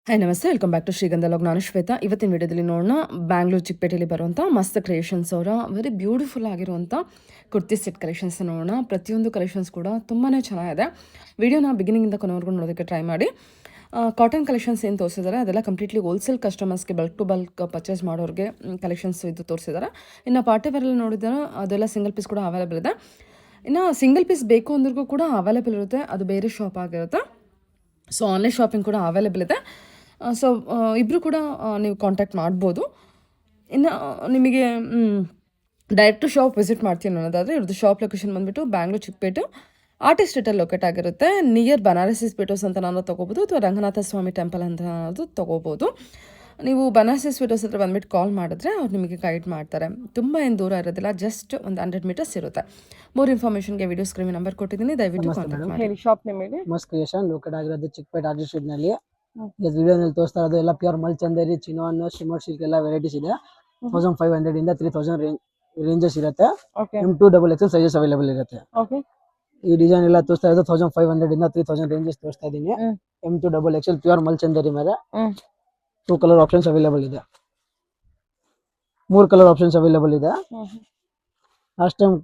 Hi ನಮಸ್ತೆ, welcome back to ಶ್ರೀಗಂಧ log. ನಾನು ಶ್ವೇತಾ. ಇವತ್ತಿನ ವಿಡಿಯೋದಲ್ಲಿ ನೋಡೋಣ ಬ್ಯಾಂಗ್ಳೂರು ಚಿಕ್ಕಪೇಟೆಯಲ್ಲಿ ಬರುವಂಥ ಮಸ್ತ್ ಕ್ರಿಯೇಷನ್ಸ್ ಅವರ ವೆರಿ ಬ್ಯೂಟಿಫುಲ್ ಆಗಿರುವಂಥ ಕುರ್ತಿ ಸೆಟ್ ಕಲೆಕ್ಷನ್ಸ್ ನೋಡೋಣ. ಪ್ರತಿಯೊಂದು ಕಲೆಕ್ಷನ್ಸ್ ಕೂಡ ತುಂಬಾ ಚೆನ್ನಾಗಿದೆ. ವಿಡಿಯೋನ ಬಿಗಿನಿಂಗಿಂದ ಕೊನೆವರೆಗೂ ನೋಡೋದಕ್ಕೆ ಟ್ರೈ ಮಾಡಿ. ಕಾಟನ್ ಕಲೆಕ್ಷನ್ಸ್ ಏನು ತೋರಿಸಿದ್ದಾರೆ ಅದೆಲ್ಲ ಕಂಪ್ಲೀಟ್ಲಿ ಹೋಲ್ಸೇಲ್ ಕಸ್ಟಮರ್ಸ್ಗೆ ಬಲ್ಕ್ ಟು ಬಲ್ಕ್ ಪರ್ಚೇಸ್ ಮಾಡೋರಿಗೆ ಕಲೆಕ್ಷನ್ಸ್ ಇದು ತೋರಿಸಿದ್ದಾರೆ. ಇನ್ನು ಪಾರ್ಟಿ ವೇರಲ್ಲಿ ನೋಡಿದರೆ ಅದೆಲ್ಲ ಸಿಂಗಲ್ ಪೀಸ್ ಕೂಡ ಅವೈಲೇಬಲ್ ಇದೆ. ಇನ್ನು ಸಿಂಗಲ್ ಪೀಸ್ ಬೇಕು ಅಂದ್ರಿಗೂ ಕೂಡ ಅವೈಲೇಬಲ್ ಇರುತ್ತೆ, ಅದು ಬೇರೆ ಶಾಪ್ ಆಗಿರುತ್ತೆ. ಸೊ ಆನ್ಲೈನ್ ಶಾಪಿಂಗ್ ಕೂಡ ಅವೈಲೇಬಲ್ ಇದೆ. ಸೊ ಇಬ್ಬರು ಕೂಡ ನೀವು ಕಾಂಟ್ಯಾಕ್ಟ್ ಮಾಡ್ಬೋದು. ಇನ್ನು ನಿಮಗೆ ಡೈರೆಕ್ಟು ಶಾಪ್ ವಿಸಿಟ್ ಮಾಡ್ತೀನಿ ಅನ್ನೋದಾದರೆ ಇವ್ರದ್ದು ಶಾಪ್ ಲೊಕೇಶನ್ ಬಂದುಬಿಟ್ಟು ಬ್ಯಾಂಗ್ಳೂರು ಚಿಕ್ಕಪೇಟೆ ಆರ್ಟಿಸ್ಟ್ ಸ್ಟ್ರೀಟಲ್ಲಿ ಲೊಕೇಟ್ ಆಗಿರುತ್ತೆ. ನಿಯರ್ ಬನಾರಸಿ ಸ್ವೀಟರ್ಸ್ ಅಂತ ನಾನು ತೊಗೋಬೋದು, ಅಥವಾ ರಂಗನಾಥ ಸ್ವಾಮಿ ಟೆಂಪಲ್ ಅಂತ ಅನ್ನೋದು ತೊಗೋಬೋದು. ನೀವು ಬನಾರಸಿ ಸ್ವೀಟರ್ಸ್ ಹತ್ರ ಬಂದುಬಿಟ್ಟು ಕಾಲ್ ಮಾಡಿದ್ರೆ ಅವ್ರು ನಿಮಗೆ ಗೈಡ್ ಮಾಡ್ತಾರೆ. ತುಂಬ ಏನು ದೂರ ಇರೋದಿಲ್ಲ, ಜಸ್ಟ್ ಒಂದು 100 ಮೀಟರ್ಸ್ ಇರುತ್ತೆ. ಮೋರ್ ಇನ್ಫಾರ್ಮೇಷನ್ಗೆ ವಿಡಿಯೋ ಸ್ಕ್ರೀನ್ ನಂಬರ್ ಕೊಟ್ಟಿದ್ದೀನಿ, ದಯವಿಟ್ಟು ಕಾಂಟ್ಯಾಕ್ಟ್ ಮಾಡಿ. ಶಾಪ್ ನೇಮ್ ಹೇಳಿ. ಮಸ್ತ್ ಕ್ರಿಯೇಷನ್ ಲೊಕೇಟ್ ಆಗಿರೋದು ಚಿಕ್ಕಪೇಟೆ ಆರ್ಟಿಸ್ಟ್ ಸ್ಟ್ರೀಟ್ ನಲ್ಲಿ. ವಿಡಿಯೋನಲ್ಲಿ ತೋರಿಸ್ತಾ ಇರೋದು ಎಲ್ಲ ಪ್ಯೂರ್ ಮಲ್ಚಂದೇರಿ, ಚಿನೋನ್, ಶಿಮರ್ ಸಿಲ್ಕ್ ಎಲ್ಲ ವೆರೈಟೀಸ್ ಇದೆ. 1500 ಇಂದ 3000 ರೇಂಜಸ್ ಇರುತ್ತೆ. M2XXL ಸೈಜಸ್ ಅವೈಲೇಬಲ್ ಇರುತ್ತೆ. ಈ ಡಿಸೈನ್ ಎಲ್ಲ ತೋರಿಸ್ತಾ ಇರೋದು 1500 ಇಂದ 3000 ರೇಂಜಸ್ ತೋರಿಸ್ತಾ ಇದೀನಿ. M2XXL ಪ್ಯೂರ್ ಮಲ್ಚಂದೇರಿ ಮೇಲೆ 2 ಕಲರ್ ಆಪ್ಷನ್ಸ್ ಅವೈಲೇಬಲ್ ಇದೆ, 3 ಕಲರ್ ಆಪ್ಷನ್ಸ್ ಅವೈಲೇಬಲ್ ಇದೆ. ಲಾಸ್ಟ್ ಟೈಮ್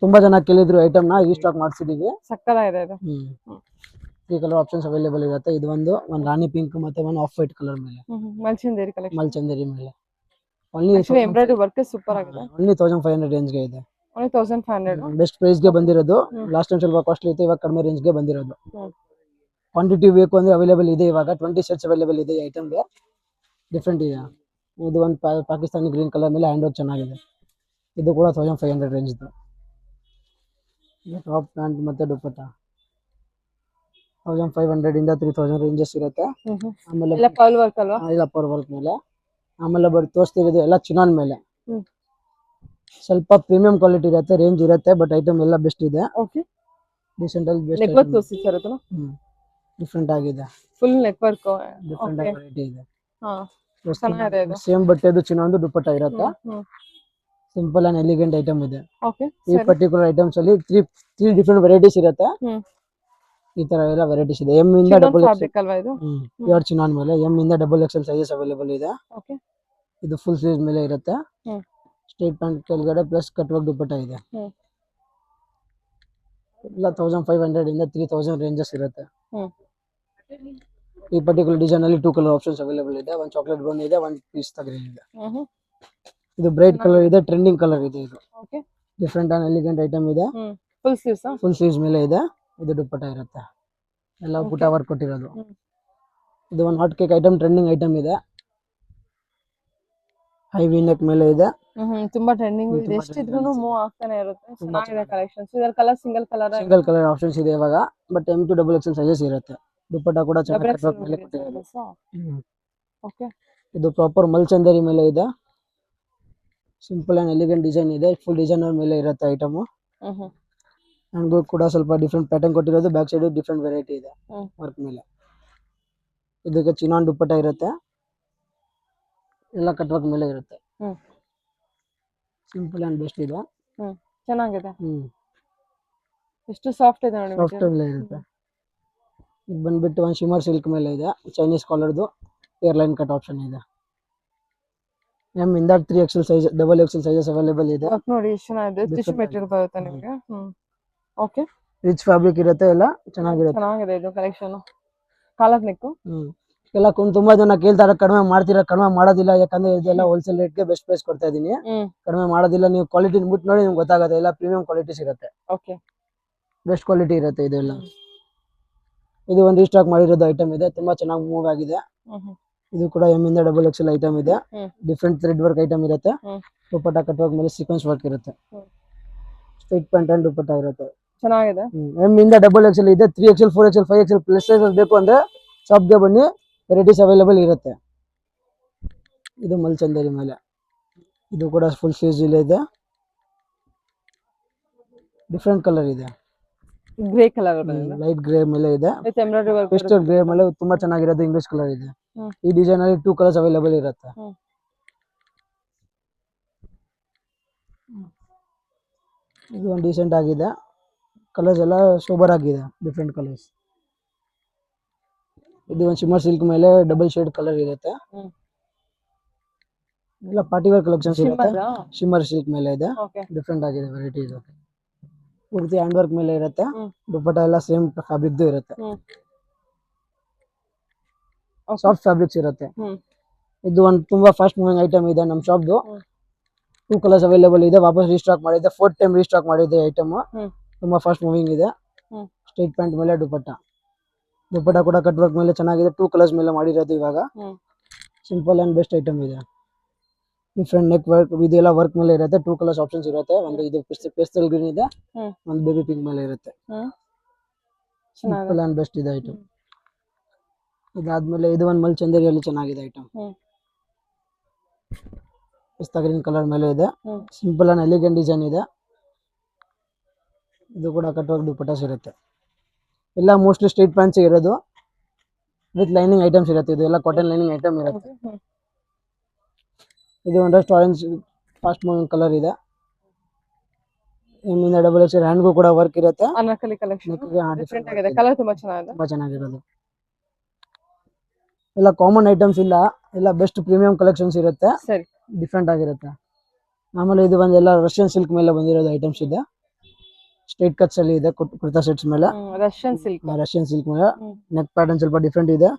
ತುಂಬಾ ಜನ ಕೇಳಿದ್ರು ಐಟಮ್ ನ, ಈ ಸ್ಟಾಕ್ ಮಾಡಿಸಿದೀವಿ. ಸಕ್ಕತ್ತಾಗಿದೆ ಇದು. 3 ಕಲರ್ ಆಪ್ಷನ್ಸ್ ಅವೈಲೇಬಲ್ ಇರುತ್ತೆ. ಇದು ಒಂದು ರಾಣಿ ಪಿಂಕ್ ಮತ್ತೆ ಒಂದು ಆಫ್ ವೈಟ್ ಕಲರ್ ಮೇಲೆ ಮಲ್ಚಂದೇರಿ ಕಲೆಕ್ಷನ್, ಮಲ್ಚಂದೇರಿ ಮೇಲೆ ಎಂಬ್ರಾಯ್ಡರಿ ವರ್ಕ್ ಸೂಪರ್ ಆಗಿದೆ. ಓನ್ಲಿ 1500 ರೇಂಜ್ ಗೆ ಇದೆ. 1500 ಬೆಸ್ಟ್ ಪ್ರೈಸ್ ಗೆ ಬಂದಿರೋದು. ಲಾಸ್ಟ್ ಟೈಮ್ ಸ್ವಲ್ಪ ಕಾಸ್ಟ್ಲಿ ಇತ್ತು, ಇವಾಗ ಕಡಿಮೆ ರೇಂಜ್ ಗೆ ಬಂದಿರೋದು. ಕ್ವಾಂಟಿಟಿ ಬೇಕು ಅಂದ್ರೆ ಅವೈಲೇಬಲ್ ಇದೆ. ಇವಾಗ 20 ಸೆಟ್ಸ್ ಅವೈಲೇಬಲ್ ಇದೆ. ಐಟಮ್ ಗೆ ಡಿಫ್ರೆಂಟ್ ಇದೆ. ಇದು ಒಂದು ಪಾಕಿಸ್ತಾನಿ ಗ್ರೀನ್ ಕಲರ್ ಮೇಲೆ ಹ್ಯಾಂಡ್ ವರ್ಕ್ ಚೆನ್ನಾಗಿದೆ. ಇದು ಕೂಡ 1500 ರೇಂಜ್ ಇದೆ. ಟಾಪ್ ಪ್ಯಾಂಟ್ ಮತ್ತೆ ದುಪಟ್ಟ 1500 ಇಂದ 3000 ರೇಂಜಸ್ ಇರುತ್ತೆ. ಆಮೇಲೆ ಎಲ್ಲ ಪರ್ಲ್ ವರ್ಕ್ ಅಲ್ವಾ? ಇಲ್ಲ, ಪರ್ ವರ್ಕ್ ಮೇಲೆ. ಆಮೇಲೆ ತೋರಿಸ್ತಿರೋದು ಎಲ್ಲ ಚಿನಾನ್ ಮೇಲೆ. ಸ್ವಲ್ಪ ಪ್ರೀಮಿಯಂ ಕ್ವಾಲಿಟಿ ಇರುತ್ತೆ, ರೇಂಜ್ ಇರುತ್ತೆ, ಬಟ್ ಐಟಮ್ ಎಲ್ಲ ಬೆಸ್ಟ್ ಇದೆ. ಓಕೆ, ಡಿಸೆಂಟ್ ಅಲ್ಲಿ ಬೆಸ್ಟ್ ನೆಕ್ ವರ್ಕ್ ತೋರಿಸಿದ್ರು. ಡಿಫ್ರೆಂಟ್ ಆಗಿದೆ, full neck work different variety ಇದೆ. ಹಾ, ಚೆನ್ನಾಗಿದೆ ಇದು. ಸೇಮ್ ಬಟ್ಟೆದು ಚಿನಾನ್ ದುಪಟ್ಟ ಇರುತ್ತೆ. ಸಿಂಪಲ್ ಅಂಡ್ ಎಲಿಗೆಂಟ್ ಐಟಮ್ ಇದೆ. ಓಕೆ, ಈ ಪರ್ಟಿಕ್ಯುಲರ್ ಐಟಮ್ಸ್ ಅಲ್ಲಿ 3 ಡಿಫ್ರೆಂಟ್ ವೆರೈಟೀಸ್ ಇರುತ್ತೆ. ಈ ತರ ಎಲ್ಲ ವೆರೈಟೀಸ್ ಇದೆ. ಎಂ ಇಂದ ಡಬಲ್ ಪ್ಯೂರ್ ಚಿನಾನ್ ಮೇಲೆ ಎಂ ಇಂದ XXL ಸೈಜಸ್ ಅವೈಲೇಬಲ್ ಇದೆ. ಓಕೆ, ಇದು ಫುಲ್ ಸ್ಲೀವ್ಸ್ ಮೇಲೆ ಇರುತ್ತೆ. ಸ್ಟ್ರೇಟ್ ಪ್ಯಾಂಟ್ ಕೆಳಗಡೆ ಪ್ಲಸ್ ಕಟ್ ವರ್ಕ್ ದುಪಟ್ಟ ಇದೆ. ಎಲ್ಲ 1500 ಇಂದ 3000 ರೇಂಜಸ್ ಇರುತ್ತೆ. ಈ ಪರ್ಟಿಕ್ಯುಲರ್ ಡಿಸೈನ್ ಅಲ್ಲಿ 2 ಕಲರ್ ಆಪ್ಷನ್ಸ್ ಅವೈಲೇಬಲ್ ಇದೆ. ಒಂದು ಚಾಕ್ಲೇಟ್ ಬ್ರೌನ್ ಇದೆ, ಒಂದು ಪಿಸ್ತಾ ಗ್ರೀನ್ ಇದೆ. ಇದು ಬ್ರೈಟ್ ಕಲರ್ ಇದೆ, ಟ್ರೆಂಡಿಂಗ್ ಕಲರ್ ಇದೆ. ಇದು ಡಿಫ್ರೆಂಟ್ ಅಂಡ್ ಎಲಿಗೆಂಟ್ ಐಟಮ್ ಇದೆ. ಫುಲ್ ಸ್ಲೀವ್ಸ್ ಮೇಲೆ ಇದೆ. ಇದು ದುಪಟ್ಟ ಇರುತ್ತೆ, ಎಲ್ಲ ಬುಟ್ಟ ವರ್ಕ್ ಕೊಟ್ಟಿರೋದು. ಇದು ಒಂದು hot cake item, trending item ಇದೆ. ಹೈ ವಿ ನೆಕ್ ಮೇಲೆ ಇದೆ. ತುಂಬಾ ಟ್ರೆಂಡಿಂಗ್ ಇದೆ. ಎಷ್ಟಿದ್ರೂ ಮೂವ್ ಆಗ್ತಾನೆ ಇರುತ್ತೆ. ಚೆನ್ನಾಗಿದೆ ಕಲೆಕ್ಷನ್ಸ್. ಇದರ ಕಲರ್ ಸಿಂಗಲ್ ಕಲರ್ ಆಪ್ಷನ್ಸ್ ಇದೆ ಇವಾಗ, ಬಟ್ M2XXL ಸೈಜಸ್ ಇರುತ್ತೆ. ದುಪಟ್ಟ ಕೂಡ ಚೆನ್ನಾಗಿ ಕಟ್ ವರ್ಕ್ ಮೇಲೆ ಕೊಟ್ಟಿರೋದು. ಓಕೆ, ಇದು ಪ್ರಾಪರ್ ಮಲ್ಚಂದೇರಿ ಮೇಲೆ ಇದೆ. ಸಿಂಪಲ್ ಅಂಡ್ ಎಲಿಗೆಂಟ್ ಡಿಸೈನ್ ಇದೆ. ಫುಲ್ ಡಿಸೈನರ್ ಮೇಲೆ ಇರುತ್ತೆ ಐಟಮ್. ಹ್ಯಾಂಡ್ ಕೂಡ ಸ್ವಲ್ಪ ಡಿಫ್ರೆಂಟ್ ಪ್ಯಾಟರ್ನ್ ಕೊಟ್ಟಿರೋದು. ಬ್ಯಾಕ್ ಸೈಡ್ ಡಿಫ್ರೆಂಟ್ ವೆರೈಟಿ ಇದೆ ವರ್ಕ್ ಮೇಲೆ. ಇದಕ್ಕೆ ಚಿನಾನ್ ದುಪಟ್ಟ ಇರುತ್ತೆ, ಎಲ್ಲ ಕಟ್ ವರ್ಕ್ ಮೇಲೆ ಇರುತ್ತೆ. ಸಿಂಪಲ್ ಅಂಡ್ ಬೆಸ್ಟ್ ಇದೆ, ಚೆನ್ನಾಗಿದೆ. ಎಷ್ಟು ಸಾಫ್ಟ್ ಇದೆ ನೋಡಿ, ಸಾಫ್ಟ್ ಮೇಲೆ ಇರುತ್ತೆ. ಇದು ಬಂದ್ಬಿಟ್ಟು ಒಂದು ಶಿಮರ್ ಸಿಲ್ಕ್ ಮೇಲೆ ಇದೆ. ಚೈನೀಸ್ ಕಾಲರ್ದು ಏರ್ಲೈನ್ ಕಟ್ ಆಪ್ಷನ್ ಇದೆ. ಎಂ ಇಂದ 3XL size, XXL sizes available ಇದೆ. ನೋಡಿ ಎಷ್ಟು ಚೆನ್ನಾಗಿದೆ. ಟಿಶ್ಯೂ ಮೆಟೀರಿಯಲ್ ಬರುತ್ತೆ ನಿಮಗೆ. ಓಕೆ, ರಿಚ್ ಫ್ಯಾಬ್ರಿಕ್ ಇರುತ್ತೆ, ಎಲ್ಲ ಚೆನ್ನಾಗಿರುತ್ತೆ. ಚೆನ್ನಾಗಿದೆ ಇದು ಕಲೆಕ್ಷನ್. ಕಾಲರ್ ನೆಕ್ ಎಲ್ಲ ತುಂಬಾ ಜನ ಕೇಳ್ತಾರೆ, ಕಡಿಮೆ ಮಾಡ್ತೀರಾ? ಕಡಿಮೆ ಮಾಡೋದಿಲ್ಲ, ಯಾಕಂದ್ರೆ ಇದೆಲ್ಲ ಹೋಲ್ಸೇಲ್ ರೇಟ್ ಗೆ ಬೆಸ್ಟ್ ಪ್ರೈಸ್ ಕೊಡ್ತಾ ಇದೀನಿ. ಕಡಿಮೆ ಮಾಡೋದಿಲ್ಲ. ನೀವು ಕ್ವಾಲಿಟಿ ಬಿಟ್ಟು ನೋಡಿ ನಿಮ್ಗೆ ಗೊತ್ತಾಗುತ್ತೆ. ಎಲ್ಲ ಪ್ರೀಮಿಯಂ ಕ್ವಾಲಿಟೀಸ್ ಇರುತ್ತೆ. ಓಕೆ, ಬೆಸ್ಟ್ ಕ್ವಾಲಿಟಿ ಇರುತ್ತೆ ಇದೆಲ್ಲ. ಇದು ಒಂದು ರೀಸ್ಟಾಕ್ ಮಾಡಿರೋದು ಐಟಮ್ ಇದೆ, ತುಂಬಾ ಚೆನ್ನಾಗಿ ಮೂವ್ ಆಗಿದೆ. ಇದು ಕೂಡ ಎಂ ಇಂದ XXL ಐಟಮ್ ಇದೆ. ಡಿಫ್ರೆಂಟ್ ಥ್ರೆಡ್ ವರ್ಕ್ ಐಟಮ್ ಇರುತ್ತೆ. ದುಪಟ್ಟ ಕಟ್ ವರ್ಕ್ ಮೇಲೆ ಸೀಕ್ವೆನ್ಸ್ ವರ್ಕ್ ಇರುತ್ತೆ. ಸ್ಟ್ರೈಟ್ ಪ್ಯಾಂಟ್ ಅಂಡ್ ದುಪಟ್ಟ ಇರುತ್ತೆ, ಚೆನ್ನಾಗಿದೆ. ಎಂ ಇಂದ XXL ಇದೆ. 3XL 4XL 5XL plus sizes ಬೇಕು ಅಂದ್ರೆ ಶಾಪ್ಗೆ ಬನ್ನಿ, ವೆರೈಟೀಸ್ ಅವೈಲೇಬಲ್ ಇರುತ್ತೆ. ಇದು ಮಲ್ಚಂದೇರಿ ಮೇಲೆ. ಇದು ಕೂಡ ಫುಲ್ ಸ್ಲೀವ್ಸ್ ಇದೆ. ಡಿಫ್ರೆಂಟ್ ಕಲರ್ ಇದೆ, ಗ್ರೇ ಕಲರ್, ಲೈಟ್ ಗ್ರೇ ಮೇಲೆ ಇದೆ. ಎಂಬ್ರಾಯ್ಡರಿ ವರ್ಕ್, ಪೇಸ್ಟಲ್ ಗ್ರೇ ಮೇಲೆ ತುಂಬಾ ಚೆನ್ನಾಗಿರೋದು. ಇಂಗ್ಲಿಷ್ ಕಲರ್ ಇದೆ. ಈ ಡಿಸೈನ್ ಅಲ್ಲಿ 2 ಕಲರ್ಸ್ ಅವೈಲೇಬಲ್ ಇರುತ್ತೆ. ಇದು ಒಂದು ಡೀಸೆಂಟ್ ಆಗಿದೆ. ಕಲರ್ಸ್ ಎಲ್ಲ ಸೂಪರ್ ಆಗಿದೆ, ಡಿಫ್ರೆಂಟ್ ಕಲರ್ಸ್. ಇದು ಒಂದು ಶಿಮ್ಮರ್ ಸಿಲ್ಕ್ ಮೇಲೆ ಡಬಲ್ ಶೇಡ್ ಕಲರ್ ಇರುತ್ತೆ. ಹ್ಮ್. ಎಲ್ಲ ಪಾರ್ಟಿ ವೇರ್ ಕಲೆಕ್ಷನ್ಸ್ ಇರುತ್ತೆ. ಶಿಮ್ಮರಾ? ಶಿಮ್ಮರ್ ಸಿಲ್ಕ್ ಮೇಲೆ ಇದೆ, ಓಕೆ. ಡಿಫ್ರೆಂಟ್ ಆಗಿದೆ ವೆರೈಟಿ ಇದೆ. ಪೂರ್ತಿ ಹ್ಯಾಂಡ್ ವರ್ಕ್ ಮೇಲೆ ಇರುತ್ತೆ. ಹ್ಮ್. ದುಪ್ಪಟ್ಟ ಎಲ್ಲ ಸೇಮ್ ಫ್ಯಾಬ್ರಿಕ್ದು ಇರುತ್ತೆ, ಹ್ಮ್. Okay. ಸಾಫ್ಟ್ ಫ್ಯಾಬ್ರಿಕ್ಸ್ ಇರುತ್ತೆ. ಹ್ಮ್. ಇದು ಒಂದು ತುಂಬಾ ಫಾಸ್ಟ್ ಮೂವಿಂಗ್ ಐಟಮ್ ಇದೆ ನಮ್ಮ ಶಾಪ್ದು. ಹ್ಮ್. 2 ಕಲರ್ಸ್ ಅವೈಲೇಬಲ್ ಇದೆ, ವಾಪಸ್ ರೀಸ್ಟಾಕ್ ಮಾಡಿದೆ, 4th ಟೈಮ್ ರೀಸ್ಟಾಕ್ ಮಾಡಿದೆ ಐಟಮ್. ಹ್ಮ್. ತುಂಬಾ ಫಾಸ್ಟ್ ಮೂವಿಂಗ್ ಇದೆ. ಹ್ಮ್. ಸ್ಟ್ರೈಟ್ ಪ್ಯಾಂಟ್ ಮೇಲೆ ದುಪ್ಪಟ್ಟ ಕೂಡ ಕಟ್ ವರ್ಕ್ ಮೇಲೆ ಚೆನ್ನಾಗಿದೆ. 2 ಕಲರ್ಸ್ ಮೇಲೆ ಮಾಡಿರೋದು ಇವಾಗ. ಹ್ಮ್. ಸಿಂಪಲ್ ಅಂಡ್ ಬೆಸ್ಟ್ ಐಟಮ್ ಇದೆ. ಡಿಫ್ರೆಂಟ್ ನೆಕ್ ವರ್ಕ್ ಇದೆಲ್ಲ ವರ್ಕ್ ಮೇಲೆ ಇರುತ್ತೆ. 2 ಕಲರ್ಸ್ ಆಪ್ಷನ್ಸ್ ಇರುತ್ತೆ. ಒಂದು ಇದು ಪೇಸ್ಟಲ್ ಗ್ರೀನ್ ಇದೆ, ಹ್ಮ್. ಒಂದು ಬೇಬಿ ಪಿಂಕ್ ಮೇಲೆ ಇರುತ್ತೆ. ಹ್ಮ್. ಸಿಂಪಲ್ ಅಂಡ್ ಬೆಸ್ಟ್ ಇದೆ ಐಟಮ್. ಇದಾದ್ಮೇಲೆ ಇದು ಒಂದು ಮಲ್ ಚಂದೇರಿಯಲ್ಲಿ ಚೆನ್ನಾಗಿದೆ ಐಟಮ್. ಹ್ಮ್. ಪಿಸ್ತಾ ಗ್ರೀನ್ ಕಲರ್ ಮೇಲೆ ಇದೆ. ಹ್ಮ್. ಸಿಂಪಲ್ ಅಂಡ್ ಎಲಿಗೆಂಟ್ ಡಿಸೈನ್ ಇದೆ. ಇದು ಕೂಡ ಕಟ್ ವರ್ಕ್ ದುಪ್ಪಟ್ಟಾಸ್ ಇರುತ್ತೆ. ಎಲ್ಲ ಮೋಸ್ಟ್ಲಿ ಸ್ಟ್ರೈಟ್ ಪ್ಯಾಂಟ್ಸ್ ಇರೋದು ವಿತ್ ಲೈನಿಂಗ್ ಐಟಮ್ಸ್ ಇರುತ್ತೆ. ಇದು ಎಲ್ಲ ಕಾಟನ್ ಲೈನಿಂಗ್ ಐಟಮ್ ಇರುತ್ತೆ. ಹ್ಮ್. ಇದು ಒಂದಷ್ಟು ಆರೆಂಜ್ ಫಾಸ್ಟ್ ಮೂವಿಂಗ್ ಕಲರ್ ಇದೆ. ನಿಮ್ಮಿಂದ ಡಬಲ್ ಎಕ್ಸ್ ಹ್ಯಾಂಡ್ಗೂ ಕೂಡ ವರ್ಕ್ ಇರುತ್ತೆ. ಅನಾರ್ಕಲಿ ಕಲೆಕ್ಷನ್ ನೆಕ್ಗೆ ಡಿಫ್ರೆಂಟ್ ಆಗಿದೆ, ಕಲರ್ ತುಂಬಾ ಚೆನ್ನಾಗಿದೆ. ತುಂಬಾ ಚೆನ್ನಾಗಿರೋದು. ಎಲ್ಲ ಕಾಮನ್ ಐಟಮ್ಸ್ ಇಲ್ಲ, ಎಲ್ಲ ಬೆಸ್ಟ್ ಪ್ರೀಮಿಯಂ ಕಲೆಕ್ಷನ್ಸ್ ಇರುತ್ತೆ, ಸರಿ. ಡಿಫ್ರೆಂಟ್ ಆಗಿರುತ್ತೆ. ಆಮೇಲೆ ಇದು ಬಂದೆಲ್ಲ ರಷ್ಯನ್ ಸಿಲ್ಕ್ ಮೇಲೆ ಬಂದಿರೋದು ಐಟಮ್ಸ್ ಇದೆ. ಸ್ಟ್ರೈಟ್ ಕಟ್ಸ್ ಅಲ್ಲಿ ಇದೆ, ಕುರ್ತಾ ಸೆಟ್ಸ್ ಮೇಲೆ ರಷ್ಯನ್ ಸಿಲ್ಕ್. ರಷ್ಯನ್ ಸಿಲ್ಕ್ ಮೇಲೆ ಹ್ಮ್. ನೆಕ್ ಪ್ಯಾಟರ್ನ್ ಸ್ವಲ್ಪ ಡಿಫ್ರೆಂಟ್ ಇದೆ.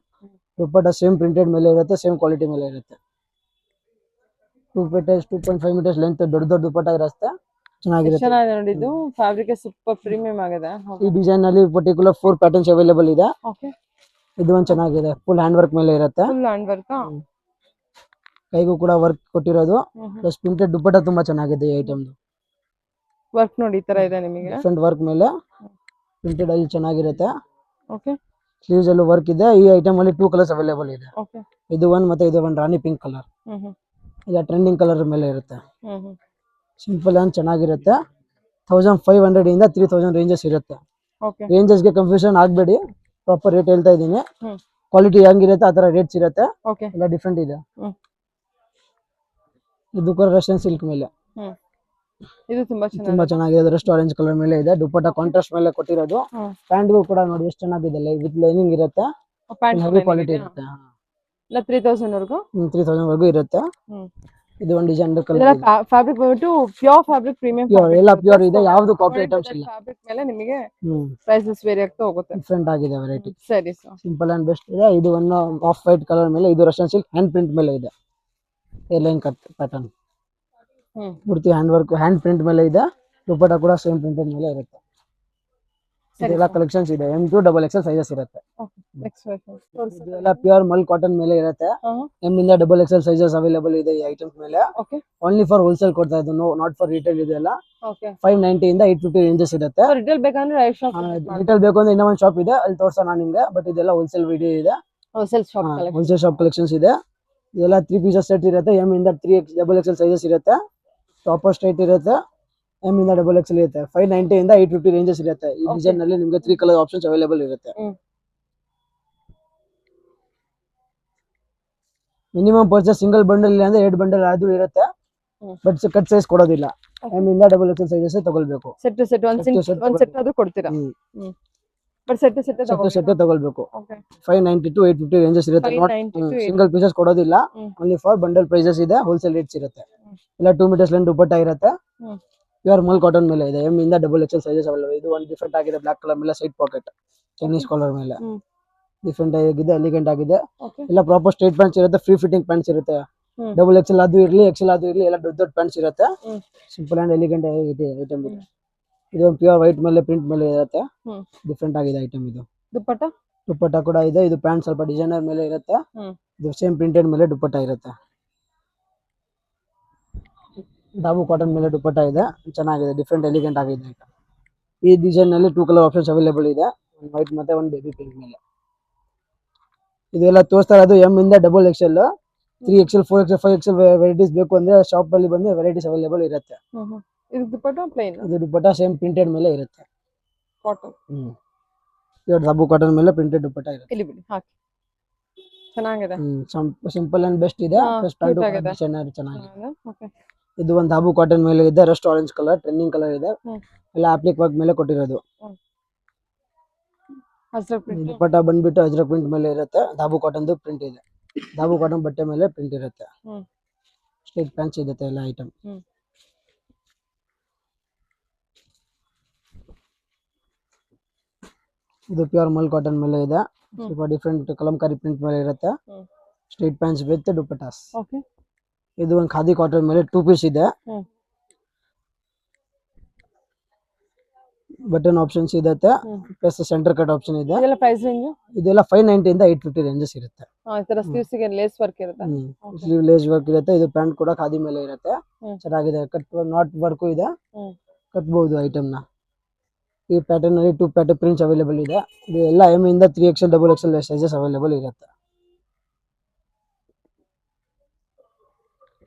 ದುಪ್ಪಟ್ಟ ಸೇಮ್ ಪ್ರಿಂಟೆಡ್ ಮೇಲೆ ಇರುತ್ತೆ, ಸೇಮ್ ಕ್ವಾಲಿಟಿ ಮೇಲೆ ಇರುತ್ತೆ. 2.5 ಮೀಟರ್ಸ್ ಲೆಂತ್ ದೊಡ್ಡ ದುಪ್ಪಟ್ಟ ಇರುತ್ತೆ, ಚೆನ್ನಾಗಿರುತ್ತೆ. ಚೆನ್ನಾಗಿದೆ ನೋಡಿ, ಇದು ಫ್ಯಾಬ್ರಿಕ್ ಸೂಪರ್ ಪ್ರೀಮಿಯಂ ಆಗಿದೆ. ಈ ಡಿಸೈನ್ ಅಲ್ಲಿ ಪರ್ಟಿಕ್ಯುಲರ್ 4 ಪ್ಯಾಟರ್ನ್ಸ್ ಅವೈಲೇಬಲ್ ಇದೆ. ಓಕೆ. ಇದು ಒಂದು ಚೆನ್ನಾಗಿದೆ, ಫುಲ್ ಹ್ಯಾಂಡ್ ವರ್ಕ್ ಮೇಲೆ ಇರುತ್ತೆ. Full hand work. ಕೈಗೂ ಕೂಡ ವರ್ಕ್ ಕೊಟ್ಟಿರೋದು, ಪ್ಲಸ್ ಪ್ರಿಂಟೆಡ್ ದುಪ್ಪಟ್ಟ ತುಂಬಾ ಚೆನ್ನಾಗಿದೆ ಈ ಐಟಮ್. ವರ್ಕ್ ನೋಡಿ ಈ ತರ ಇದೆ ನಿಮಗೆ. ಡಿಫ್ರೆಂಟ್ ವರ್ಕ್ ಮೇಲೆ ಪ್ರಿಂಟೆಡ್ ಅಲ್ಲಿ ಚೆನ್ನಾಗಿರುತ್ತೆ. ಓಕೆ. ಸ್ಲೀವ್ಸ್ ಅಲ್ಲೂ ವರ್ಕ್ ಇದೆ. ಈ ಐಟಮ್ ಅಲ್ಲಿ 2 ಕಲರ್ಸ್ ಅವೈಲೇಬಲ್ ಇದೆ. ಓಕೆ. ಇದು ಒಂದು ಮತ್ತೆ ಇದು ಒಂದು ರಾಣಿ ಪಿಂಕ್ ಕಲರ್. ಇದು ಟ್ರೆಂಡಿಂಗ್ ಕಲರ್ ಮೇಲೆ ಇರುತ್ತೆ. ಸಿಂಪಲ್ ಅಂಡ್ ಚೆನ್ನಾಗಿರುತ್ತೆ. 1500 ಇಂದ 3000 ರೇಂಜಸ್ ಇರುತ್ತೆ. ಓಕೆ. ರೇಂಜಸ್ಗೆ ಕನ್ಫ್ಯೂಷನ್ ಆಗಬೇಡಿ, ಪ್ರಾಪರ್ ರೇಟ್ ಹೇಳ್ತಾ ಇದ್ದೀನಿ. ಹ್ಮ್. ಕ್ವಾಲಿಟಿ ಹೆಂಗಿರುತ್ತೆ ಆ ತರ ರೇಟ್ಸ್ ಇರುತ್ತೆ. ಓಕೆ. ಎಲ್ಲ ಡಿಫ್ರೆಂಟ್ ಇದೆ. ಹ್ಮ್. ಇದು ಕೂಡ ರಷ್ಯನ್ ಸಿಲ್ಕ್ ಮೇಲೆ ಇದು ತುಂಬಾ ಚೆನ್ನಾಗಿದೆ. ರೆಸ್ಟ್ ಆರೆಂಜ್ ಕಲರ್ ಮೇಲೆ ಇದೆ. ದುಪ್ಪಟ್ಟ ಕಾಂಟ್ರಾಸ್ಟ್ ಮೇಲೆ ಕೊಟ್ಟಿರೋದು. ಪ್ಯಾಂಟ್ಗೂ ಕೂಡ ನೋಡಿ ಎಷ್ಟು ಚೆನ್ನಾಗಿದೆ, ವಿತ್ ಲೈನಿಂಗ್ ಇರುತ್ತೆ, ಹೆವಿ ಕ್ವಾಲಿಟಿ ಇರುತ್ತೆ. 3000 ವರೆಗೂ 3000 ವರೆಗೂ ಇರುತ್ತೆ. ಇದು ಒಂದು ಡಿಸೈನ್ ಕಲರ್. ಫ್ಯಾಬ್ರಿಕ್ ಬಂದ್ಬಿಟ್ಟು ಪ್ಯೂರ್ ಫ್ಯಾಬ್ರಿಕ್, ಪ್ರೀಮಿಯಂ ಎಲ್ಲ ಪ್ಯೂರ್ ಇದೆ, ಯಾವ್ದು ಕಾಪಿ ಐಟಮ್ಸ್ ಇಲ್ಲ. ಫ್ಯಾಬ್ರಿಕ್ ಮೇಲೆ ನಿಮಗೆ ಪ್ರೈಸಸ್ ವೇರಿ ಆಗ್ತಾ ಹೋಗುತ್ತೆ. ಡಿಫ್ರೆಂಟ್ ಆಗಿದೆ ವೆರೈಟಿ. ಸರಿ ಸರ್. ಸಿಂಪಲ್ ಅಂಡ್ ಬೆಸ್ಟ್ ಇದೆ. ಇದು ಒಂದು ಆಫ್ ವೈಟ್ ಕಲರ್ ಮೇಲೆ, ಇದು ರಷ್ಯನ್ ಸಿಲ್ಕ್ ಹ್ಯಾಂಡ್ ಪ್ರಿಂಟ್ ಮೇಲೆ ಇದೆ. ಏರ್ಲೈನ್ ಕಟ್ ಪ್ಯಾಟರ್ನ್, ಪೂರ್ತಿ ಹ್ಯಾಂಡ್ ವರ್ಕ್ ಹ್ಯಾಂಡ್ ಪ್ರಿಂಟ್ ಮೇಲೆ ಇದೆ. ದುಪ್ಪಟ್ಟ ಕೂಡ ಸೇಮ್ ಪ್ರಿಂಟೆಡ್ ಮೇಲೆ ಇರುತ್ತೆ. ಇದೆಲ್ಲ ಕಲೆಕ್ಷನ್ಸ್ ಇದೆ. M2 XXL ಸೈಜಸ್ ಇರುತ್ತೆ. ಇದೆಲ್ಲ ಪ್ಯೂರ್ ಮಲ್ ಕಾಟನ್ ಮೇಲೆ ಇರುತ್ತೆ. M ಇಂದ XXL ಸೈಜಸ್ ಅವೈಲೇಬಲ್ ಇದೆ ಈ ಐಟಮ್ಸ್ ಮೇಲೆ. ಓನ್ಲಿ ಫಾರ್ ಹೋಲ್ಸೇಲ್ ಕೊಡ್ತಾ ಇದ್ದು, ನಾಟ್ ಫಾರ್ ರಿಟೇಲ್. ಇದೆಲ್ಲ 590 ಇಂದ 850 ರೇಂಜಸ್ ಇರುತ್ತೆ. ರಿಟೇಲ್ ಬೇಕಂದ್ರೆ ರಿಟೇಲ್ ಬೇಕು ಅಂದ್ರೆ ಇನ್ನೂ ಒಂದು ಶಾಪ್ ಇದೆ, ಅಲ್ಲಿ ತೋರ್ಸೋಣ ನಿಮ್ಗೆ. ಬಟ್ ಇದೆಲ್ಲ ಹೋಲ್ಸೇಲ್ ವಿಡಿಯೋ ಇದೆ, ಹೋಲ್ಸೇಲ್ ಶಾಪ್ ಕಲೆಕ್ಷನ್ಸ್ ಇದೆ. ಇದೆಲ್ಲ 3 ಪೀಸಸ್ ಸೆಟ್ ಇರುತ್ತೆ. M ಇಂದ XXL ಸೈಜಸ್ ಇರುತ್ತೆ. ಟಾಪರ್ ಸ್ಟ್ರೈಟ್ ಇರುತ್ತೆ. M ಇಂದ XXL ಇರುತ್ತೆ. 590 ಇಂದ 850 ರೇಂಜಸ್ ಇರುತ್ತೆ. ಈ ಡಿಸೈನ್ ನಲ್ಲಿ ನಿಮಗೆ 3 ಕಲರ್ ಆಪ್ಷನ್ಸ್ ಅವೈಲೇಬಲ್ ಇರುತ್ತೆ. ಮಿನಿಮಮ್ ಪರ್ಚೇಸ್ ಸಿಂಗಲ್ ಬಂಡಲ್ ಇಲ್ಲ ಅಂದ್ರೆ 2 ಬಂಡಲ್ ಆದ್ರೂ ಇರುತ್ತೆ. ಬಟ್ ಕಟ್ ಸೈಜ್ ಕೊಡೋದಿಲ್ಲ. M ಇಂದ XXL ಸೈಜಸ್ ತಗೊಳ್ಬೇಕು. ಸೆಟ್ ಒಂದ್ ಸೆಟ್ ಆದ್ರೂ ಕೊಡ್ತೀರಾ? ಬಟ್ ಸೆಟ್ ತಗೊಳ್ಬೇಕು. 590 to 850 ರೇಂಜಸ್ ಇರುತ್ತೆ. ಸಿಂಗಲ್ ಪೀಸಸ್ ಕೊಡೋದಿಲ್ಲ, ಓನ್ಲಿ ಫಾರ್ ಬಂಡಲ್ ಪ್ರೈಸಸ್ ಇದೆ, ಹೋಲ್ಸೇಲ್ ರೇಟ್ಸ್ ಇರುತ್ತೆ. ಇಲ್ಲ 2 ಮೀಟರ್ಸ್ ಲೆಂತ್ ದುಪ್ಪಟ್ಟ ಇರುತ್ತೆ. ಪ್ಯೂರ್ ಮಲ್ ಕಾಟನ್ ಮೇಲೆ ಇದೆ. M ಇಂದ XXL ಸೈಜಸ್ ಅವೈಲೇಬಲ್. ಇದು ಒಂದು ಡಿಫರೆಂಟ್ ಆಗಿದೆ, ಬ್ಲಾಕ್ ಕಲರ್ ಮೇಲೆ ಸೈಡ್ ಪಾಕೆಟ್, ಚೈನೀಸ್ ಕಾಲರ್ ಮೇಲೆ ಡಿಫರೆಂಟ್ ಆಗಿದೆ, ಎಲಿಗೆಂಟ್ ಆಗಿದೆ. ಎಲ್ಲ ಪ್ರಾಪರ್ ಸ್ಟ್ರೈಟ್ ಪ್ಯಾಂಟ್ಸ್ ಇರುತ್ತೆ, ಫ್ರೀ ಫಿಟ್ಟಿಂಗ್ ಪ್ಯಾಂಟ್ಸ್ ಇರುತ್ತೆ. XXL ಅದು ಇರ್ಲಿ, XL ಅದು ಇರ್ಲಿ, ಎಲ್ಲ ದೊಡ್ಡ ಪ್ಯಾಂಟ್ಸ್ ಇರುತ್ತೆ. ಸಿಂಪಲ್ ಅಂಡ್ ಎಲಿಗೆಂಟ್ ಆಗಿದೆ ಐಟಮ್ ಇದು. ಇದು ಪ್ಯೂರ್ ವೈಟ್ ಮೇಲೆ ಪ್ರಿಂಟ್ ಮೇಲೆ ಇರುತ್ತೆ. ಡಿಫರೆಂಟ್ ಆಗಿದೆ ಐಟಮ್ ಇದು. ದುಪ್ಪಟ್ಟ ಕೂಡ ಇದೆ. ಇದು ಪ್ಯಾಂಟ್ ಸ್ವಲ್ಪ ಡಿಸೈನರ್ ಮೇಲೆ ಇರುತ್ತೆ. ಇದು ಸೇಮ್ ಪ್ರಿಂಟೆಡ್ ಮೇಲೆ ದುಪ್ಪಟ್ಟ ಇರುತ್ತೆ. ದಾಬು ಕಾಟನ್ ಮೇಲೆ ದುಪ್ಪಟ್ಟ ಇದೆ, ಚೆನ್ನಾಗಿದೆ, ಡಿಫರೆಂಟ್ ಎಲಿಗೆಂಟ್ ಆಗಿದೆ. ಈ ಡಿಸೈನ್ ನಲ್ಲಿ 2 ಕಲರ್ ಆಪ್ಷನ್ಸ್ ಅವೈಲೇಬಲ್ ಇದೆ, ಒಂದು ವೈಟ್ ಮತ್ತೆ ಒಂದು ಬೇಬಿ ಪಿಂಕ್ ಮೇಲೆ. ಇದೆಲ್ಲ ತೋರಿಸ್ತಾ ಇರೋದು M ಇಂದ XXL, 3XL, 4XL, 5XL varieties ಬೇಕು ಅಂದ್ರೆ ಶಾಪ್ ಅಲ್ಲಿ ಬಂದು ವೆರೈಟೀಸ್ ಅವೈಲೇಬಲ್ ಇರುತ್ತೆ. ಇದು ದುಪ್ಪಟ್ಟ ಪ್ಲೇನ್, ಇದು ದುಪ್ಪಟ್ಟ ಸೇಮ್ ಪ್ರಿಂಟೆಡ್ ಮೇಲೆ ಇರುತ್ತೆ. ಕಾಟನ್ ಪ್ಯೂರ್ ದಾಬು ಕಾಟನ್ ಮೇಲೆ ಪ್ರಿಂಟೆಡ್ ದುಪ್ಪಟ್ಟ ಇರುತ್ತೆ. ಇಲ್ಲಿ ಬಿಡಿ ಹಾಕಿ, ಚೆನ್ನಾಗಿದೆ. ಸಿಂಪಲ್ ಅಂಡ್ ಬೆಸ್ಟ್ ಇದೆ. ಚೆನ್ನಾಗಿದೆ. ಇದು ಒಂದು ದಾಬು ಕಾಟನ್ ಮೇಲೆ ಇದೆ. Rust orange colour, trending colour ಇದೆ. ಎಲ್ಲ ಅಪ್ಲಿಕ್ ವರ್ಕ್ ಮೇಲೆ ಕೊಟ್ಟಿರೋದು. ಅಜ್ರಕ್ ಪ್ರಿಂಟ್. ದುಪ್ಪಟ್ಟ ಬಂದ್ಬಿಟ್ಟು ಅಜ್ರಕ್ ಪ್ರಿಂಟ್ ಮೇಲೆ ಇರುತ್ತೆ. ದಾಬು ಕಾಟನ್ ಪ್ರಿಂಟ್ ಇದೆ. ದಾಬು ಕಾಟನ್ ಬಟ್ಟೆ ಮೇಲೆ ಪ್ರಿಂಟ್ ಇರುತ್ತೆ. ಸ್ಟ್ರೈಟ್ ಪ್ಯಾಂಟ್ ಸಿಗುತ್ತೆ ಎಲ್ಲ ಐಟಮ್. ಇದು ಪ್ಯೂರ್ ಮಲ್ ಕಾಟನ್ ಮೇಲೆ ಇದೆ. ಸ್ವಲ್ಪ ಡಿಫ್ರೆಂಟ್ ಕಲಂಕಾರಿ ಪ್ರಿಂಟ್ ಮೇಲೆ ಇರುತ್ತೆ. Straight pants with dupattas. ಇದು ಒಂದು ಖಾದಿ ಕಾಟನ್ ಮೇಲೆ 2 ಪೀಸ್ ಇದೆ. ಬಟನ್ ಆಪ್ಷನ್ಸ್ ಇರುತ್ತೆ. ಪ್ಲಸ್ ಸೆಂಟರ್ ಕಟ್ ಆಪ್ಷನ್ ಇದೆ. ಇದೆಲ್ಲ ಪ್ರೈಸ್ ರೇಂಜ್? ಇದೆಲ್ಲ 590 ಇಂದ 850 ರೇಂಜಸ್ ಇರುತ್ತೆ. ಈ ತರ ಸ್ಲೀವ್ಸ್ ಗೆ ಲೇಸ್ ವರ್ಕ್ ಇರುತ್ತೆ. ಸ್ಲೀವ್ ಲೇಸ್ ವರ್ಕ್ ಇರುತ್ತೆ. ಇದು ಪ್ಯಾಂಟ್ ಕೂಡ ಖಾದಿ ಮೇಲೆ ಇರುತ್ತೆ. ಚೆನ್ನಾಗಿದೆ. ಕಟ್ ನಾಟ್ ವರ್ಕು ಇದೆ. ಕಟ್ಬಹುದು ಐಟಮ್ ನ. ಈ ಪ್ಯಾಟರ್ನ್ ಅಲ್ಲಿ 2 ಪ್ಯಾಟರ್ನ್ ಪ್ರಿಂಟ್ಸ್ ಅವೈಲೇಬಲ್ ಇದೆ. ಇದು ಎಲ್ಲ ಎಮ್ ಇಂದ 3XL XXL ಸೈಜಸ್ ಅವೈಲೇಬಲ್ ಇರುತ್ತೆ.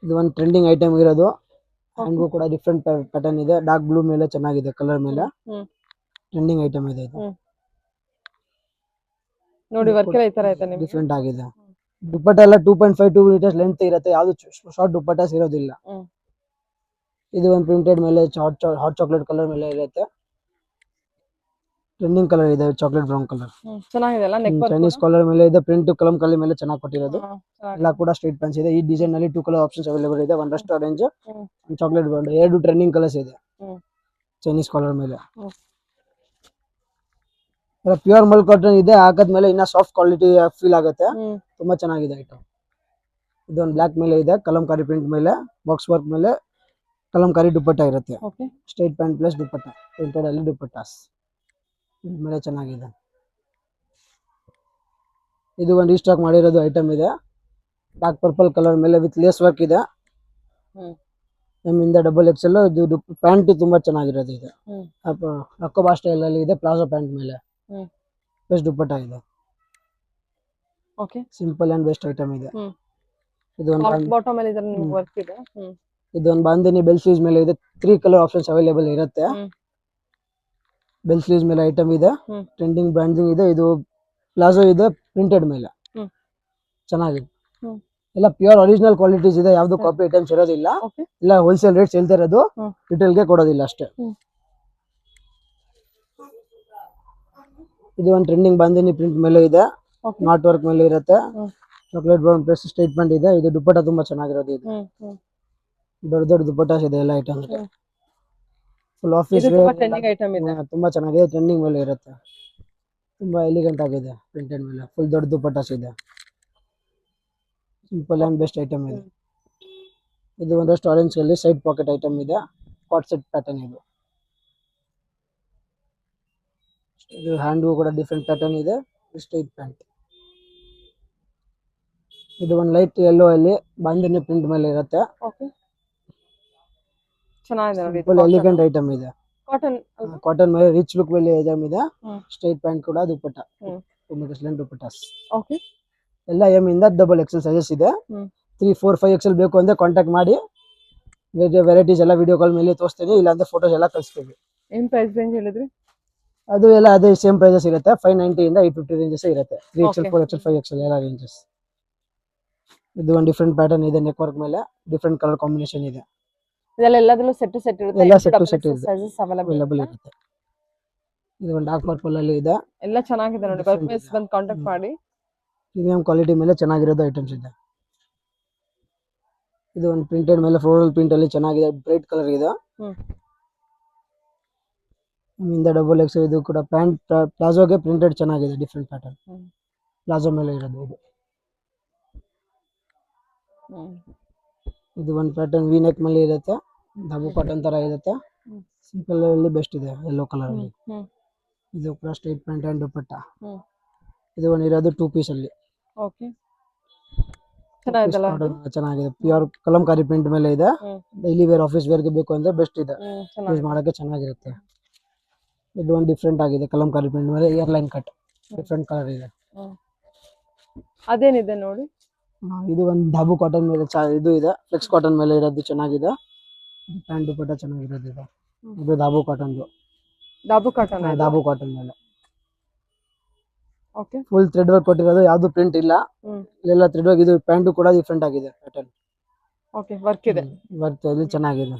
ಇದು ಒಂದು ಟ್ರೆಂಡಿಂಗ್ ಐಟಮ್ ಇರೋದು. ಹ್ಯಾಂಡ್ಗೂ ಕೂಡ ಡಿಫ್ರೆಂಟ್ ಪ್ಯಾಟರ್ನ್ ಇದೆ. ಡಾರ್ಕ್ ಬ್ಲೂ ಮೇಲೆ ಚೆನ್ನಾಗಿದೆ. ಕಲರ್ ಮೇಲೆ ಟ್ರೆಂಡಿಂಗ್ ಐಟಮ್ ಇದೆ ಇದು. ನೋಡಿ ವರ್ಕ್ ಎಲ್ಲ ಈ ತರ ಐತೆ ನಿಮಗೆ. ಡಿಫ್ರೆಂಟ್ ಆಗಿದೆ. ದುಪ್ಪಟ್ಟ ಎಲ್ಲ 2.52 ಮೀಟರ್ಸ್ ಲೆಂತ್ ಇರುತ್ತೆ. ಯಾವುದು ಶಾರ್ಟ್ ದುಪ್ಪಟ್ಟಾಸ್ ಇರೋದಿಲ್ಲ. ಇದು ಒಂದು ಪ್ರಿಂಟೆಡ್ ಮೇಲೆ ಹಾಟ್ ಚಾಕ್ಲೇಟ್ ಕಲರ್ ಮೇಲೆ ಇರುತ್ತೆ. ಟ್ರೆಂಡಿಂಗ್ ಕಲರ್ ಇದೆ. ಚಾಕ್ಲೇಟ್ ಬ್ರೌನ್ ಕಲರ್ ಚೆನ್ನಾಗಿದೆ ಅಲ್ಲ. ನೆಕ್ ವರ್ಕ್ ಚೈನೀಸ್ ಕಾಲರ್ ಮೇಲೆ ಇದೆ. ಪ್ರಿಂಟ್ ಕಲರ್ ಮೇಲೆ ಚೆನ್ನಾಗಿ ಕೊಟ್ಟಿರೋದು. ಎಲ್ಲ ಕೂಡ ಸ್ಟ್ರೈಟ್ ಪ್ಯಾಂಟ್ಸ್ ಇದೆ. ಈ ಡಿಸೈನ್ ನಲ್ಲಿ 2 ಕಲರ್ ಆಪ್ಷನ್ಸ್ ಅವೈಲೇಬಲ್ ಇದೆ. ಒಂದು ರಸ್ಟ್ ಆರೆಂಜ್, ಒಂದು ಚಾಕ್ಲೇಟ್ ಬ್ರೌನ್, 2 ಟ್ರೆಂಡಿಂಗ್ ಕಲರ್ಸ್ ಇದೆ ಚೈನೀಸ್ ಕಾಲರ್ ಮೇಲೆ. ಪ್ಯೂರ್ ಮಲ್ ಕಾಟನ್ ಇದೆ. ಹಾಕದ್ಮೇಲೆ ಇನ್ನ ಸಾಫ್ಟ್ ಕ್ವಾಲಿಟಿ ಫೀಲ್ ಆಗುತ್ತೆ. ತುಂಬಾ ಚೆನ್ನಾಗಿದೆ ಐಟಮ್. ಇದೊಂದು ಬ್ಲಾಕ್ ಮೇಲೆ ಇದೆ. ಕಲಂಕಾರಿ ಪ್ರಿಂಟ್ ಮೇಲೆ ಬಾಕ್ಸ್ ವರ್ಕ್ ಮೇಲೆ ಕಲಂಕಾರಿ ದುಪ್ಪಟ್ಟ ಇರುತ್ತೆ. ಸ್ಟ್ರೈಟ್ ಪ್ಯಾಂಟ್ ಪ್ಲಸ್ ದುಪ್ಪಟ್ಟ ಪ್ರಿಂಟೆಡ್ ಅಲ್ಲಿ ದುಪ್ಪಟ್ಟಾಸ್ ಮೇಲೆ ಚೆನ್ನಾಗಿದೆ. ಇದು ಒಂದು ರೀಸ್ಟಾಕ್ ಮಾಡಿರೋದು ಐಟಮ್ ಇದೆ. ಡಾರ್ಕ್ ಪರ್ಪಲ್ ಕಲರ್ ಮೇಲೆ ವಿತ್ ಲೇಸ್ ವರ್ಕ್ ಇದೆ. ಎಮ್ ಇಂದ XXL. ಇದು ಪ್ಯಾಂಟ್ ತುಂಬಾ ಚೆನ್ನಾಗಿರೋದು ಇದೆ. ಅಕ್ಕೋಬಾ ಸ್ಟೈಲ್ ಅಲ್ಲಿ ಇದೆ. ಪ್ಲಾಜೋ ಪ್ಯಾಂಟ್ ಮೇಲೆ ಪ್ಲಸ್ ದುಪ್ಪಟ್ಟ ಇದೆ. ಸಿಂಪಲ್ ಅಂಡ್ ಬೆಸ್ಟ್ ಐಟಮ್ ಇದೆ. ಬಾಟಮ್ ಅಲ್ಲಿ ಇದರ ವರ್ಕ್ ಇದೆ. ಇದೊಂದು ಬಾಂಧನಿ ಬೆಲ್ ಸ್ಲೀವ್ಸ್ ಮೇಲೆ ಇದೆ. 3 ಕಲರ್ ಆಪ್ಷನ್ಸ್ ಅವೈಲೇಬಲ್ ಇರುತ್ತೆ. ಬೆಲ್ ಸ್ಲೀವ್ಸ್ ಮೇಲೆ ಐಟಮ್ ಇದೆ. ಟ್ರೆಂಡಿಂಗ್ ಬ್ರಾಂಡಿಂಗ್ ಇದೆ. ಇದು ಪ್ಲಾಜೋ ಇದೆ ಪ್ರಿಂಟೆಡ್ ಮೇಲೆ. ಚೆನ್ನಾಗಿದೆ. ಎಲ್ಲ ಪ್ಯೂರ್ ಒರಿಜಿನಲ್ ಕ್ವಾಲಿಟೀಸ್ ಇದೆ. ಯಾವ್ದು ಕಾಪಿ ಐಟಮ್ಸ್ ಇರೋದಿಲ್ಲ. ಎಲ್ಲ ಹೋಲ್ಸೇಲ್ ರೇಟ್ಸ್ ಹೇಳ್ತಾ ಇರೋದು. ರಿಟೇಲ್ ಗೆ ಕೊಡೋದಿಲ್ಲ ಅಷ್ಟೇ. ಇದು ಒಂದು ಟ್ರೆಂಡಿಂಗ್ ಬಾಂಧನಿ ಪ್ರಿಂಟ್ ಮೇಲೆ ಇದೆ. ನಾಟ್ ವರ್ಕ್ ಮೇಲೆ ಇರುತ್ತೆ. Chocolate brown plus straight pant ಇದೆ. ಇದು ದುಪ್ಪಟ್ಟ ತುಂಬಾ ಚೆನ್ನಾಗಿರೋದು ಇದೆ. ದೊಡ್ಡ ದೊಡ್ಡ ದುಪ್ಪಟ್ಟಾಸ್ ಇದೆ ಎಲ್ಲ ಐಟಮ್. ಫುಲ್ ಆಫೀಸ್ ತುಂಬಾ ಚೆನ್ನಾಗಿದೆ. ಟ್ರೆಂಡಿಂಗ್ ಮೇಲೆ ಇರುತ್ತೆ. ತುಂಬಾ ಎಲಿಗೆಂಟ್ ಆಗಿದೆ. ಪ್ರಿಂಟೆಡ್ ಮೇಲೆ ಫುಲ್ ದೊಡ್ಡ ದುಪ್ಪಟ್ಟಾಸ್ ಇದೆ. ಸಿಂಪಲ್ ಅಂಡ್ ಬೆಸ್ಟ್ ಐಟಮ್ ಇದೆ. ಇದು ಒಂದಷ್ಟು ಆರೆಂಜ್ ಅಲ್ಲಿ ಸೈಡ್ ಪಾಕೆಟ್ ಐಟಮ್ ಇದೆ. ಕಾಟ್ ಸೆಟ್ ಪ್ಯಾಟರ್ನ್ ಇದು. ಇದು ಹ್ಯಾಂಡ್ಗೂ ಕೂಡ ಡಿಫ್ರೆಂಟ್ ಪ್ಯಾಟರ್ನ್ ಇದೆ. Straight pant. ಇದು ಒಂದು ಲೈಟ್ ಯೆಲ್ಲೋ ಅಲ್ಲಿ ಬಾಂಧನಿ ಪ್ರಿಂಟ್ ಮೇಲೆ ಇರುತ್ತೆ. ಫುಲ್ ಎಲಿಗೆಂಟ್ ಐಟಮ್ ಇದೆ. ಕಾಟನ್ ಮೇಲೆ ರಿಚ್ ಲುಕ್ ಮೇಲೆ ಐಟಮ್ ಇದೆ. ಸ್ಟ್ರೈಟ್ ಪ್ಯಾಂಟ್ ಕೂಡ ದುಪ್ಪಟ್ಟ 2 ಮೀಟರ್ಸ್ ಲೆಂತ್ ದುಪ್ಪಟ್ಟಾಸ್. ಎಲ್ಲ ಎಮ್ ಇಂದ XXL ಸೈಜಸ್ ಇದೆ. 3, 4, 5XL ಬೇಕು ಅಂದ್ರೆ ಕಾಂಟ್ಯಾಕ್ಟ್ ಮಾಡಿ. ವೆರೈಟೀಸ್ ಎಲ್ಲ ವಿಡಿಯೋ ಕಾಲ್ ಮೇಲೆ ತೋರಿಸ್ತೀನಿ. ಇಲ್ಲಾಂದ್ರೆ ಫೋಟೋಸ್ ಎಲ್ಲ ಕಳಿಸ್ತೀವಿ. ಏನ್ ಪ್ರೈಸ್ ರೇಂಜ್ ಹೇಳಿದ್ರಿ? ಅದು ಎಲ್ಲ ಅದೇ ಸೇಮ್ ಪ್ರೈಸಸ್ ಇರುತ್ತೆ. 590 ಇಂದ 850 ರೇಂಜಸ್ ಇರುತ್ತೆ. 3XL 4XL 5XL ಎಲ್ಲ ರೇಂಜಸ್. ಇದು ಒಂದು ಡಿಫ್ರೆಂಟ್ ಪ್ಯಾಟರ್ನ್ ಇದೆ. ನೆಕ್ ವರ್ಕ್ ಮೇಲೆ ಡಿಫ್ರೆಂಟ್ ಕಲರ್ ಕಾಂಬಿನೇಷನ್ ಇದೆ. ಇದೆಲ್ಲ ಎಲ್ಲದರಲ್ಲೂ ಸೆಟ್ ಇರುತ್ತೆ. ಎಲ್ಲ ಸೆಟ್ ಇದೆ. ಸೈಜಸ್ ಅವೈಲೇಬಲ್ ಇರುತ್ತೆ. ಇದು ಒಂದು ಡಾರ್ಕ್ ಪರ್ಪಲ್ ಅಲ್ಲಿ ಇದೆ. ಎಲ್ಲ ಚೆನ್ನಾಗಿದೆ ನೋಡಿ. ಪರ್ಪಸ್ ಬಂದು ಕಾಂಟ್ಯಾಕ್ಟ್ ಮಾಡಿ. ಪ್ರೀಮಿಯಂ ಕ್ವಾಲಿಟಿ ಮೇಲೆ ಚೆನ್ನಾಗಿರೋದು ಐಟಮ್ಸ್ ಇದೆ. ಇದು ಒಂದು ಪ್ರಿಂಟೆಡ್ ಮೇಲೆ ಫ್ಲೋರಲ್ ಪ್ರಿಂಟ್ ಅಲ್ಲಿ ಚೆನ್ನಾಗಿದೆ. ಬ್ರೈಟ್ ಕಲರ್ ಇದೆ. ಇಂದ XXL. ಇದು ಕೂಡ ಪ್ಯಾಂಟ್ ಪ್ಲಾಜೋಗೆ ಪ್ರಿಂಟೆಡ್ ಚೆನ್ನಾಗಿದೆ. ಡಿಫ್ರೆಂಟ್ ಪ್ಯಾಟರ್ನ್ ಪ್ಲಾಜೋ ಮೇಲೆ ಇರೋದು ಇದು. ಇದು ಒಂದು ಪ್ಯಾಟರ್ನ್ ವಿ ನೆಕ್ ಮೇಲೆ ಇರುತ್ತೆ. ದಾಬು ಕಾಟನ್ ತರ ಇರುತ್ತೆ. ಸಿಂಪಲ್ ಅಲ್ಲಿ ಬೆಸ್ಟ್ ಇದೆ. ಯೆಲ್ಲೋ ಕಲರ್ ಅಲ್ಲಿ. ಇದು ಕೂಡ ಸ್ಟ್ರೈಟ್ ಪ್ಯಾಂಟ್ ಅಂಡ್ ದುಪ್ಪಟ್ಟ. ಇದು ಒಂದು ಇರೋದು 2 ಪೀಸ್ ಅಲ್ಲಿ. ಚೆನ್ನಾಗಿದೆ. ಪ್ಯೂರ್ ಕಲಂಕಾರಿ ಪ್ರಿಂಟ್ ಮೇಲೆ ಇದೆ. ಡೈಲಿ ವೇರ್ ಆಫೀಸ್ ವೇರ್ ಗೆ ಬೇಕು ಅಂದ್ರೆ ಬೆಸ್ಟ್ ಇದೆ. ಯೂಸ್ ಮಾಡಕ್ಕೆ ಚೆನ್ನಾಗಿರುತ್ತೆ. ಇದು ಒಂದು ಡಿಫ್ರೆಂಟ್ ಆಗಿದೆ. ಕಲಂಕಾರಿ ಪ್ರಿಂಟ್ ಮೇಲೆ air line cut different colour ಇದೆ. ಅದೇನಿದೆ ನೋಡಿ. ಇದು ಒಂದು ದಾಬು ಕಾಟನ್ ಮೇಲೆ ಇದು ಇದೆ. ಫ್ಲೆಕ್ಸ್ ಕಾಟನ್ ಮೇಲೆ ಇರೋದು ಚೆನ್ನಾಗಿದೆ. ಪ್ಯಾಂಟ್ ದುಪ್ಪಟ್ಟ ಚೆನ್ನಾಗಿರೋದು ಇದೆ. ಇದು ದಾಬು ಕಾಟನ್ ಮೇಲೆ ಫುಲ್ ಥ್ರೆಡ್ ವರ್ಕ್ ಕೊಟ್ಟಿರೋದು. ಯಾವ್ದು ಪ್ರಿಂಟ್ ಇಲ್ಲ. ಇಲ್ಲೆಲ್ಲ ಥ್ರೆಡ್ ವರ್ಕ್. ಇದು ಪ್ಯಾಂಟ್ ಕೂಡ ಡಿಫ್ರೆಂಟ್ ಆಗಿದೆ. ಪ್ಯಾಟರ್ನ್ ವರ್ಕ್ ಇದೆ. ವರ್ಕ್ ಅಲ್ಲಿ ಚೆನ್ನಾಗಿದೆ.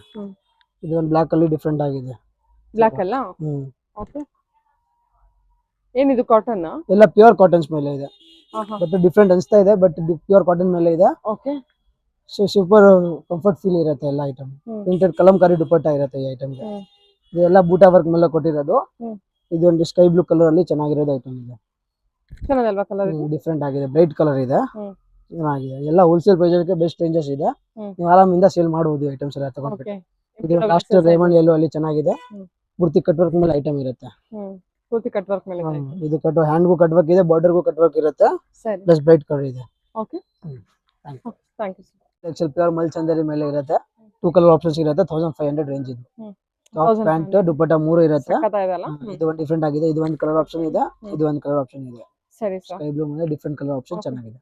ಇದು ಒಂದು ಬ್ಲಾಕ್ ಅಲ್ಲಿ ಡಿಫ್ರೆಂಟ್ ಆಗಿದೆ. ಬ್ಲಾಕ್ ಅಲ್ಲ. ಏನಿದು ಕಾಟನ್? ಎಲ್ಲ ಪ್ಯೂರ್ ಕಾಟನ್ಸ್ ಮೇಲೆ ಇದೆ, ಬಟ್ ಡಿಫ್ರೆಂಟ್ ಅನಿಸ್ತಾ ಇದೆ, ಬಟ್ ಪ್ಯೂರ್ ಕಾಟನ್ ಮೇಲೆ ಇದೆ. ಓಕೆ. ಸೂಪರ್ ಕಂಫರ್ಟ್ ಫೀಲ್ ಇರುತ್ತೆ ಎಲ್ಲ ಐಟಮ್. ಪ್ರಿಂಟೆಡ್ ಕಲಂಕಾರಿ ದುಪಟ್ಟ ಇರುತ್ತೆ ಈ ಐಟಮ್ಗೆ. ಇದೆಲ್ಲ ಬೂಟಾ ವರ್ಕ್ ಮೇಲೆ ಕೊಟ್ಟಿರೋದು. ಇದೊಂದು ಸ್ಕೈ ಬ್ಲೂ ಕಲರ್ ಅಲ್ಲಿ ಚೆನ್ನಾಗಿರೋದು ಐಟಮ್ ಇದೆ. ಚೆನ್ನಾಗಲ್ವಾ ಕಲರ್? ಡಿಫ್ರೆಂಟ್ ಆಗಿದೆ, ಬ್ರೈಟ್ ಕಲರ್ ಇದೆ, ಚೆನ್ನಾಗಿದೆ. ಎಲ್ಲ ಹೋಲ್ಸೇಲ್ ಪ್ರೈಸ್ ಬೆಸ್ಟ್ ರೇಂಜಸ್ ಇದೆ, ನೀವು ಆರಾಮಿಂದ ಸೇಲ್ ಮಾಡಬಹುದು ಐಟಮ್ಸ್ ಎಲ್ಲ ತಗೊಂಡ್ಬಿಟ್ಟು. ಇದು ಲಾಸ್ಟ್ ರೇಮಂಡ್ ಎಲ್ಲೋ ಅಲ್ಲಿ ಚೆನ್ನಾಗಿದೆ, ಪೂರ್ತಿ ಕಟ್ ವರ್ಕ್ ಮೇಲೆ ಐಟಮ್ ಇರುತ್ತೆ. ಪೂರ್ತಿ ಕಟ್ ವರ್ಕ್ ಮೇಲೆ ಇದು ಕಟ್ ಹ್ಯಾಂಡ್ಗೂ ಕಟ್ ವರ್ಕ್ ಇದೆ, ಬಾರ್ಡರ್ಗೂ ಕಟ್ ವರ್ಕ್ ಇರುತ್ತೆ, ಪ್ಲಸ್ ಬ್ರೈಟ್ ಕಲರ್ ಇದೆ. Okay, thank you. Excel pure ಮಲ್ಚಂದರಿ ಮೇಲೆ ಇರುತ್ತೆ, 2 ಕಲರ್ ಆಪ್ಷನ್ಸ್ ಇರುತ್ತೆ, 1500 ರೇಂಜ್ ಇದು. ಟಾಪ್ ಪ್ಯಾಂಟ್ ದುಪಟ್ಟ 3 ಇರುತ್ತೆ. ಇದು ಒಂದು ಡಿಫ್ರೆಂಟ್ ಆಗಿದೆ, ಇದು ಒಂದು ಕಲರ್ ಆಪ್ಷನ್ ಇದೆ, ಇದು ಒಂದು ಕಲರ್ ಆಪ್ಷನ್ ಇದೆ. ಸರಿ, ಸ್ಕೈ ಬ್ಲೂ ಮೇಲೆ ಡಿಫ್ರೆಂಟ್ ಕಲರ್ ಆಪ್ಷನ್ ಚೆನ್ನಾಗಿದೆ.